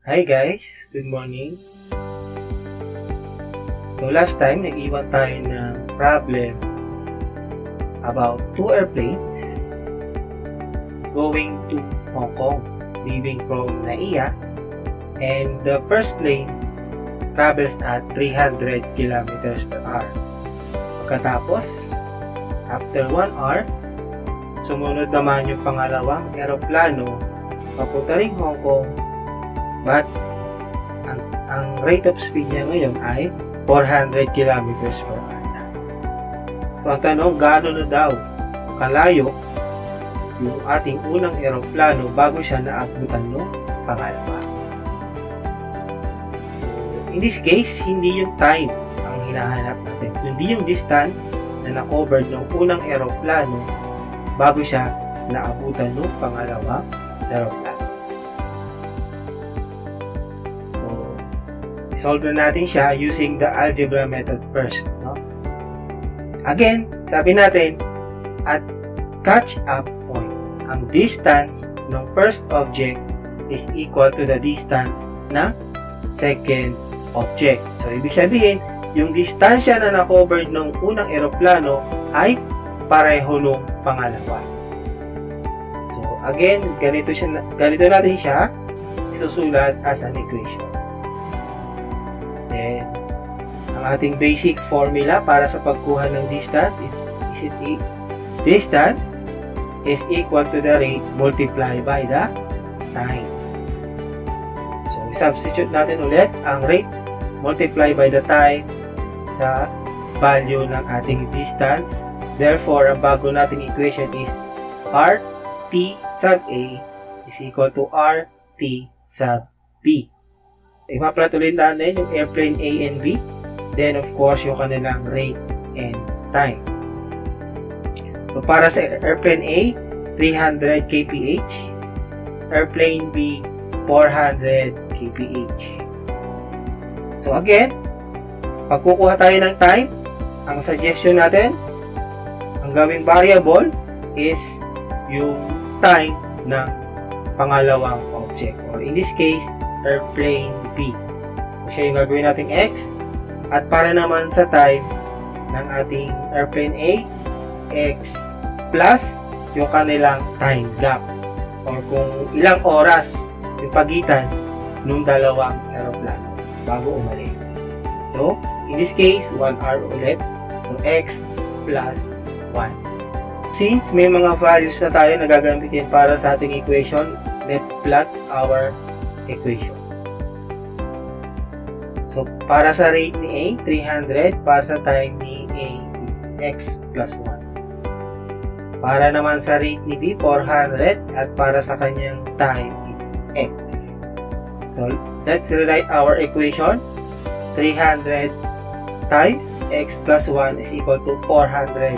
Hi guys, good morning. So last time, nag-iwan tayo ng problem about two airplanes going to Hong Kong, leaving from Naiya, and the first plane travels at 300 kilometers per hour. Pagkatapos, after 1 hour, sumunod naman yung pangalawang eroplano papunta ring Hong Kong, but ang rate of speed niya ngayon ay 400 kilometers per hour na. So ang tanong, gaano na daw kalayo yung ating unang eroplano bago siya naabutan ng pangalawa? So in this case, hindi yung time ang hinahanap natin, hindi yung distance na na-covered ng unang eroplano bago siya naabutan ng pangalawang eroplano. Solve na natin siya using the algebra method first, no? Again, sabi natin, at catch-up point, ang distance ng first object is equal to the distance ng second object. So, ibig sabihin, yung distansya na na-covered ng unang eroplano ay pareho nung pangalawa. So, again, ganito natin siya isusulat as an equation. Then, ang ating basic formula para sa pagkuha ng distance distance is equal to the rate multiplied by the time. So, substitute natin ulit ang rate multiplied by the time sa value ng ating distance. Therefore, ang bago nating equation is RT sub A is equal to RT sub B. I-plot ulit natin yung airplane A and B. Then, of course, yung kanilang rate and time. So, para sa airplane A, 300 kph. Airplane B, 400 kph. So, again, pag kukuha tayo ng time, ang suggestion natin, ang gawing variable is yung time ng pangalawang object. Or in this case, airplane B. So, siya yung gagawin nating X. At para naman sa time ng ating airplane A, X plus yung kanilang time gap. Or kung ilang oras yung pagitan ng dalawang aeroplano bago umalis. So, in this case, 1 hour ulit. So, X plus 1. Since may mga values na tayo na gagamitin para sa ating equation, let's plot our equation. So, para sa rate ni A, 300. Para sa time ni A, X plus 1. Para naman sa rate ni B, 400. At para sa kanyang time, X. So, let's rewrite our equation. 300 times X plus 1 is equal to 400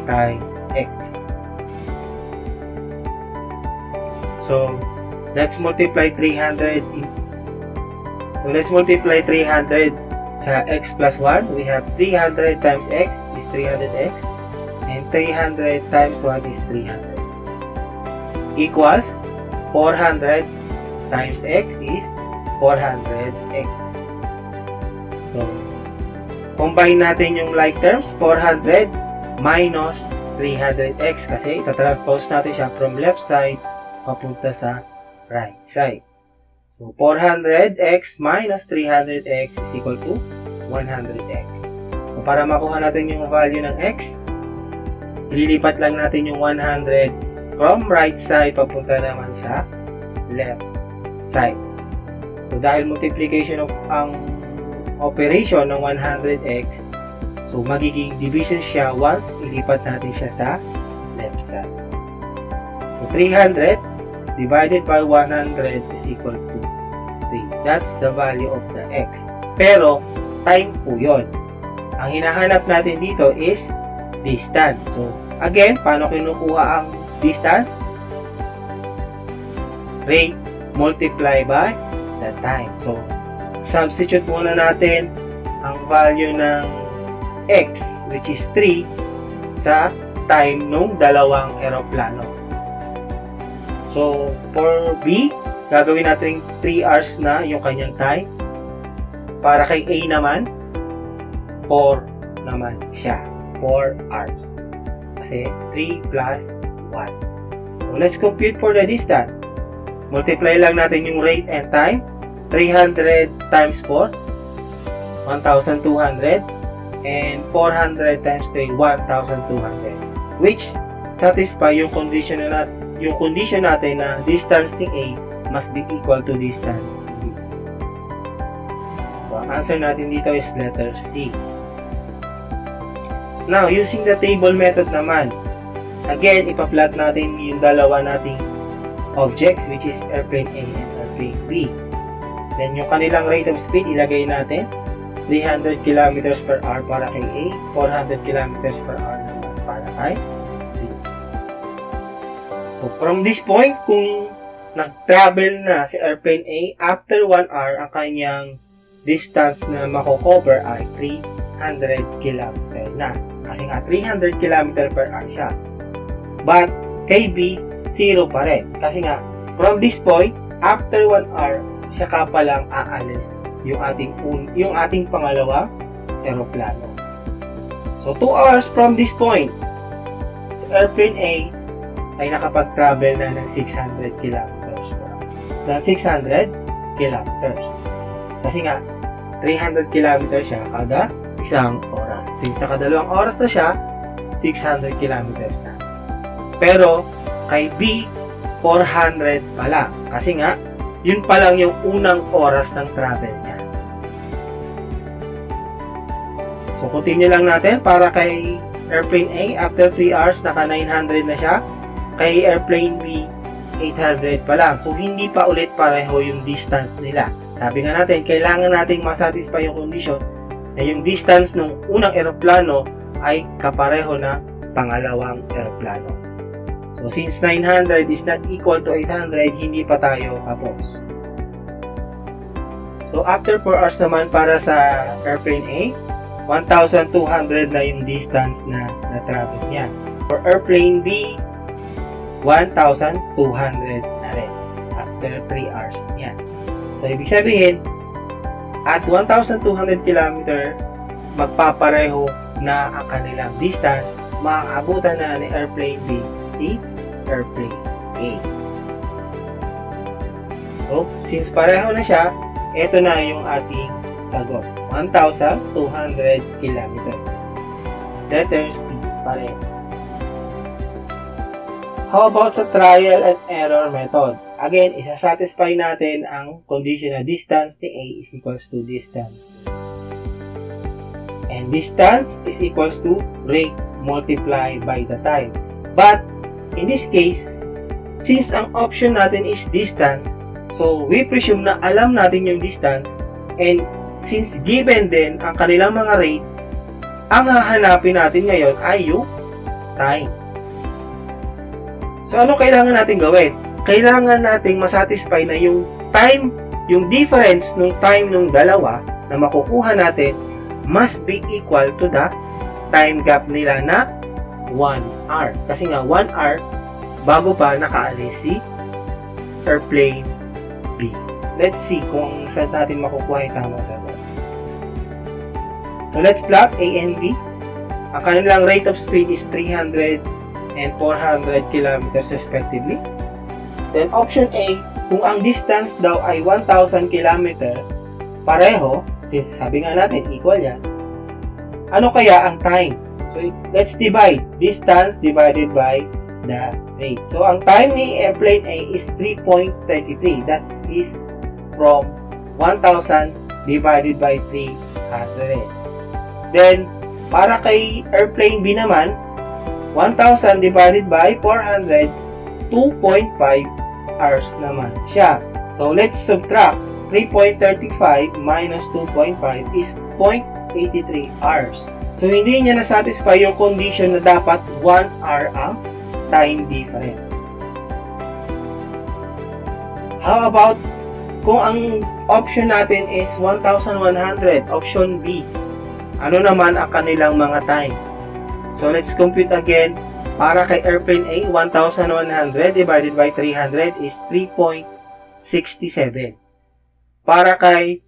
times X. So, let's multiply 300 sa X plus 1. We have 300 times X is 300X. And 300 times 1 is 300. Equals 400 times X is 400X. So, combine natin yung like terms. 400 minus 300X kasi itatranspose natin siya from left side papunta sa right side. So, 400x minus 300x is equal to 100x. So, para makuha natin yung value ng x, ililipat lang natin yung 100 from right side papunta naman sa left side. So, dahil multiplication of ang operation ng 100x, so, magiging division siya once ilipat natin siya sa left side. So, 300 divided by 100 is equal to 3. That's the value of the x. Pero, time po yun. Ang hinahanap natin dito is distance. So, again, paano kinukuha ang distance? Rate multiply by the time. So, substitute muna natin ang value ng x, which is 3, sa time nung dalawang eroplano. So, for B, gagawin natin 3 hours na yung kanyang time. Para kay A naman, 4 naman siya. 4 hours. Kasi 3 plus 1. So, let's compute for the distance. Multiply lang natin yung rate and time. 300 times 4, 1,200. And 400 times 3, 1,200. Which satisfy yung condition natin na distance ni A must be equal to distance B. So, ang answer natin dito is letter C. Now, using the table method naman, again, ipa-plot natin yung dalawa nating objects, which is airplane A and airplane B. Then, yung kanilang rate of speed, ilagay natin 300 km per hour para kay A, 400 km per hour naman para kay B. So, from this point, kung nag-travel na si airplane A, after 1 hour, ang kanyang distance na mako-cover ay 300 km na. Kasi nga, 300 km per hour siya. But, kay B, 0 pa rin. Kasi nga, from this point, after 1 hour, siya ka palang aalis yung ating pangalawang aeroplano. So, 2 hours from this point, airplane A ay nakapag-travel na ng 600 kilometers per hour. Ng 600 kilometers. Kasi nga, 300 kilometers siya kada isang oras. Since nakadalawang oras na siya, 600 kilometers na. Pero, kay B, 400 pa lang. Kasi nga, yun pa lang yung unang oras ng travel niya. So, continue lang natin para kay airplane A, after 3 hours, naka 900 na siya. Kay airplane B, 800 pa lang. So, hindi pa ulit pareho yung distance nila. Sabi nga natin, kailangan nating masatisfy yung condition na yung distance ng unang aeroplano ay kapareho na pangalawang aeroplano. So, since 900 is not equal to 800, hindi pa tayo tapos. So, after 4 hours naman para sa airplane A, 1,200 na yung distance na na-travel niya. For airplane B, 1,200 na rin after 3 hours niya. So, ibig sabihin, at 1,200 km, magpapareho na ang kanilang distance, maaabutan na ni airplane B si airplane A. So, since pareho na siya, ito na yung ating sagot. 1,200 km. Letter C pareho. How about sa trial and error method? Again, isa-satisfy natin ang condition na distance ni A is equals to distance. And distance is equals to rate multiplied by the time. But, in this case, since ang option natin is distance, so we presume na alam natin yung distance, and since given din ang kanilang mga rate, ang hahanapin natin ngayon ay yung time. So, ano kailangan natin gawin? Kailangan nating masatisfy na yung time, yung difference ng time ng dalawa na makukuha natin must be equal to the time gap nila na 1 hour. Kasi nga, 1 hour bago pa nakaalis si airplane B. Let's see kung saan natin makukuha yung tamang sagot. So, let's plot A and B. Ang kanilang rate of speed is 300 and 400 kilometers respectively. Then, option A, kung ang distance daw ay 1,000 km, pareho, since sabi nga natin, equal yan, ano kaya ang time? So, let's divide. Distance divided by the rate. So, ang time ni airplane A is 3.33. That is from 1,000 divided by 300. Then, para kay airplane B naman, 1,000 divided by 400, 2.5 hours naman siya. So, let's subtract. 3.35 minus 2.5 is 0.83 hours. So, hindi niya na-satisfy yung condition na dapat 1 hour ang time difference. How about kung ang option natin is 1,100, option B? Ano naman ang kanilang mga time? So, let's compute again. Para kay airplane A, 1,100 divided by 300 is 3.6 67. Para kay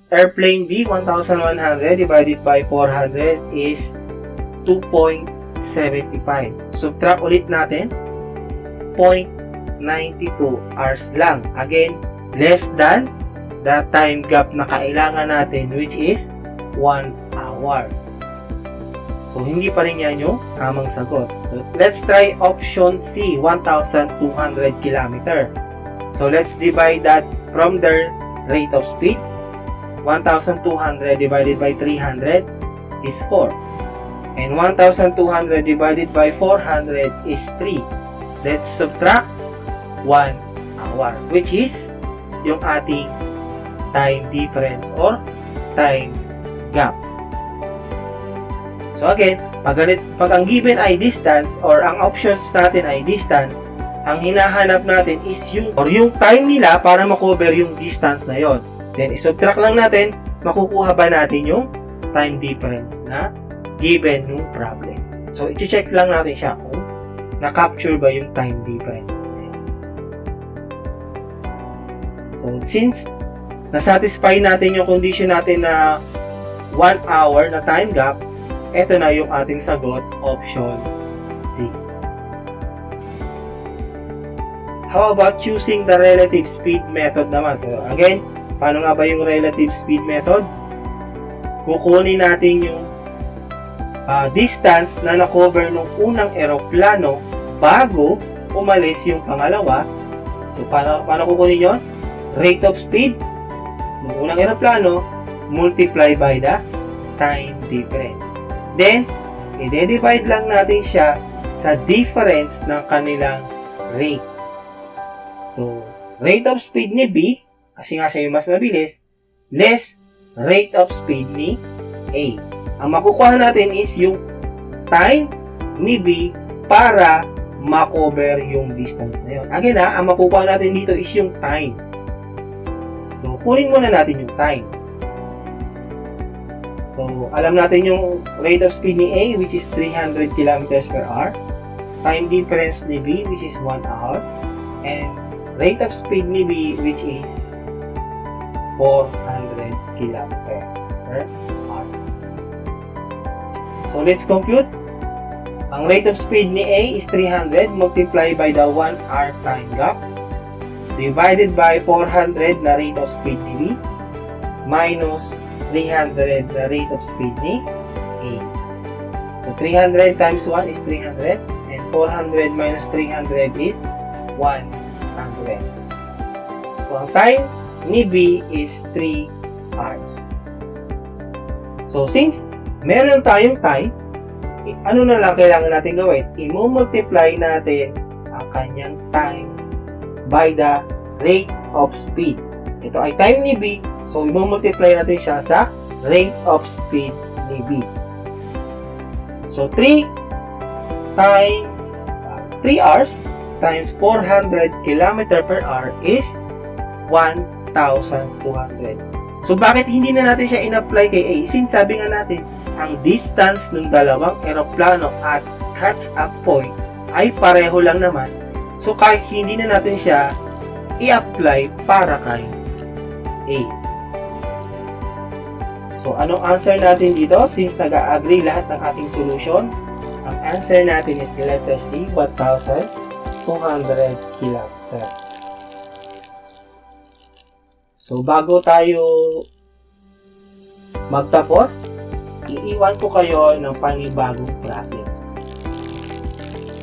airplane B, 1,100 divided by 400 is 2.75. Subtract ulit natin, 0.92 hours lang. Again, less than the time gap na kailangan natin, which is 1 hour. So, hindi pa rin yan yung tamang sagot. So, let's try option C, 1,200 km. So, let's divide that from the rate of speed. 1,200 divided by 300 is 4. And 1,200 divided by 400 is 3. Let's subtract 1 hour, which is yung ating time difference or time gap. So again, pag ang given ay distance or ang options natin ay distance, ang hinahanap natin is yung time nila para makover yung distance na yon. Then, isubtract lang natin, makukuha ba natin yung time difference na given yung problem. So, i-check lang natin siya kung na-capture ba yung time difference. So, since na-satisfy natin yung condition natin na 1 hour na time gap, ito na yung ating sagot, option C. How about choosing the relative speed method naman? So, again, paano nga ba yung relative speed method? Kukunin natin yung distance na na-cover ng unang eroplano bago umalis yung pangalawa. So, paano kukunin yun? Rate of speed ng unang eroplano multiply by the time difference. Then, i-divide lang natin siya sa difference ng kanilang rate. So, rate of speed ni B, kasi nga siya yung mas mabilis, less rate of speed ni A. Ang makukuha natin is yung time ni B para ma-cover yung distance na yun. Again ang makukuha natin dito is yung time. So, kunin muna natin yung time. So, alam natin yung rate of speed ni A, which is 300 km per hour. Time difference ni B, which is 1 hour. And rate of speed ni B, which is 400 km per hour. So, let's compute. Ang rate of speed ni A is 300 multiplied by the 1 hour time gap divided by 400 na rate of speed ni B minus 300 the rate of speed ni A. So, 300 times 1 is 300 and 400 minus 300 is 100. So, ang time ni B is 3 hours. So, since meron tayong time, ano na lang kailangan natin gawin? I-multiply natin ang kanyang time by the rate of speed. Ito ay time ni B, so i-multiply natin siya sa rate of speed ni B. So 3 hours times 400 km per hour is 1,200. So bakit hindi na natin siya in-apply kay A? Since sabi nga natin, ang distance ng dalawang eroplano at catch-up point ay pareho lang naman. So kahit hindi na natin siya i-apply para kay A. So, anong answer natin dito? Since nag-agree lahat ng ating solution, ang answer natin is letter C, 1,200 km. So, bago tayo magtapos, iiwan ko kayo ng panibagong bracket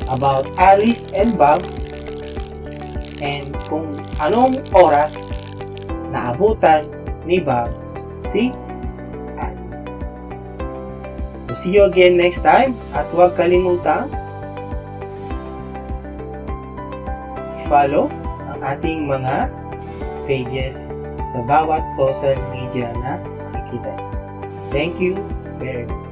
about Alice and Bob and kung anong oras naabutan ni Bob si Alice. So, see you again next time at huwag kalimutang follow ang ating mga pages sa bawat social media na makikita. Thank you very much.